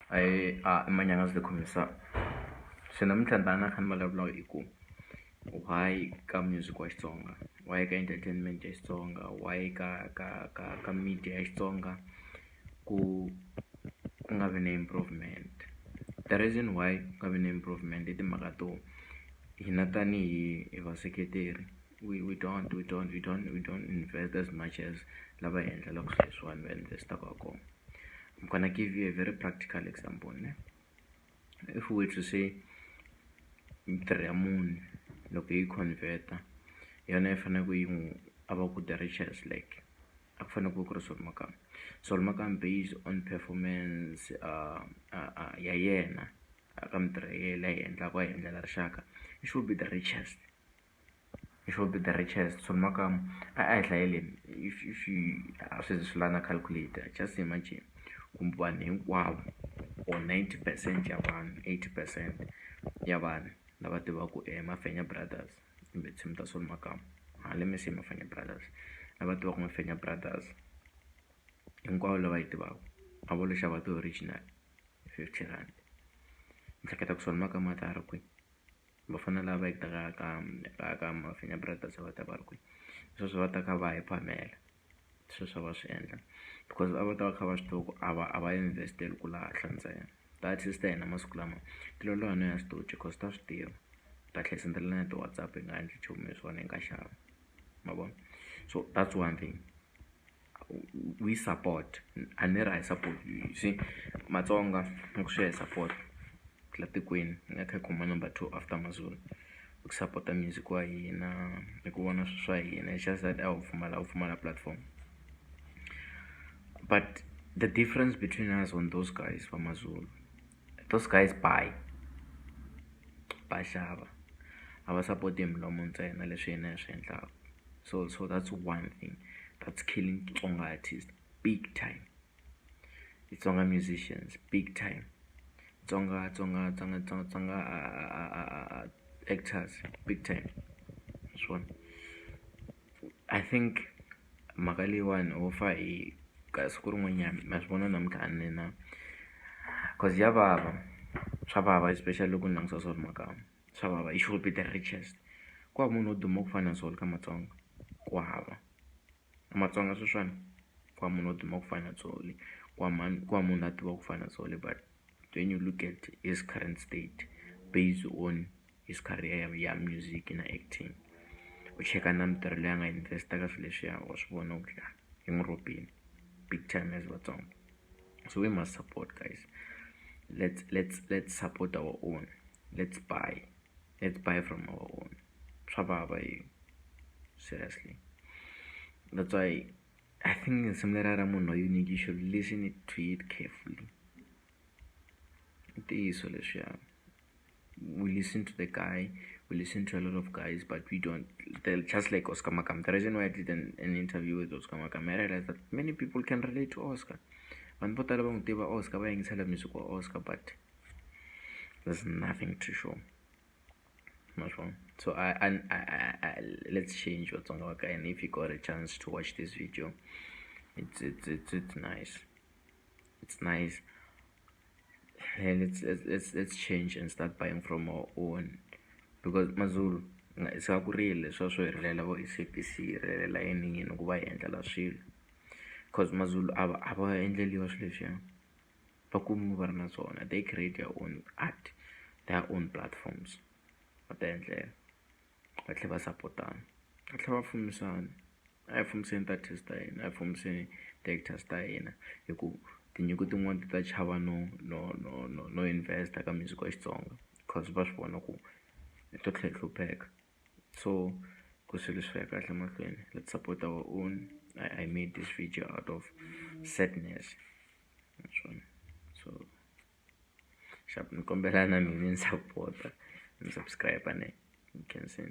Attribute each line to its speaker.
Speaker 1: Manyangatsi the khomisa se namuntlha ndana kha ni vulavula hi ku why ka music wa Xitsonga, why ka entertainment ya Xitsonga, why ka media ya Xitsonga ku nga vi na improvement. The reason why ku nga vi na improvement i timhaka to hina tanihi Vaseketeri we don't invest as much as lava hi endlelaka swilo leswiwani va investaka kona. I'm gonna give you a very practical example. If we were to say mintirho ya munhu loko yi convert-a yona yi fanele ku yi n'wi ava ku the richest, like a ku fanele ku ri Sol Makam based on performance ya yena ka mintirho ya yena leyi endlaka hi endlela rixaka, it should be the richest. It should be the richest. Sol Makam a hi hlayeleni if you swi lava na calculator, just imagine kumbe vanhu hinkwavo or 90% ya vanhu, 80% ya vanhu lava tivaka Mafenya brothers kumbe team ta Sol Makam, let me say Mafenya brothers, lava tivaka Mafenya brothers hinkwavo lava yi tivaka a vo lo xava ti-original 50 rand. Ni hleketa ku Sol Makam a ta ri kwihi, va fanele lava va yi ka Mafenya brothers va ta va ri kwihi. Sweswo va ta kha va hi phamela sweswo va swi endla because a va ta va kha va swi tiva ku a va investeli ku lahla ntsena. Ti-artist ta hina masiku lama ti loloha no ya studio because ta swi tiva ta tlhela sendela na ti-WhatsApp hi nga endli nchumu hi swona hi nga xava, ma vona. So that's one thing we support, a ni ri hi support, you see Matsonga loko swi ya hi support la tikweni hi nga kha hi khoma number 2 after Mazulu ku support music wa hina hi ku vona swilo swa hina. It's just that a wu pfumala platform. But the difference between us and those guys from Mazulu, those guys buy xava a va support hi milomo ntsena leswi hina hi swi endlaka. So that's one thing that's killing Xitsonga artists big time, Xitsonga musicians big time, Tsonga actors big time. This one I think mhaka leyiwani ho fa hi ka siku rin'wanyana ma swi vona namuntlha a ni na cause ya vava, swa vava especially loko ni langutisa Sol Makam, swa vava. It should be the richest. Ku hava munhu wo duma ku fana na Sol ka Matsonga, ku hava Matsonga sweswiwani ku hava munhu wo duma ku fana na Sol, ku hava munhu a tiva ku fana na Sol. But when you look at his current state based on his career ya music na acting, u cheka na mintirho leyi a nga investa ka swilo leswiya wa swi vona ku hi n'wi rhobile big time as Vatsonga. So we must support, guys. Let's support our own. Let's buy from our own. Seriously. That's why I think in similar munhu unique, you should listen to it carefully. We listen to the guy, we listen to a lot of guys, but we don't. They're just like Oscar Makam. The reason why I did an interview with Oscar Makam, I realized that many people can relate to Oscar. Oscar, music Oscar, but there's nothing to show. Much wrong. So I let's change what's on Waka, and if you got a chance to watch this video, it's nice. It's nice. Let's change and start buying from our own, because Mazulu it's a real so vo SABC relela yini ku va hi endlela swilo because Mazulu a va endleliwa swilo leswiya va kumiwa va ri na swona. They create their own art, their own platforms, va ta endlela va tlhela va support-ana, va tlhela va fumisana. A hi fumiseni ti-artist ta hina, a hi fumiseni ti-actors ta hina, hi ku tinyiko tin'wana ti ta chava no investa ka music wa Xitsonga because va swi vona ku i to tlhela hlupheka. So ku swilo swi ya kahle mahlweni, let's support our own. I made this video out of sadness. So sharp ni kombela na mina ni support ni subscribe ne you can see.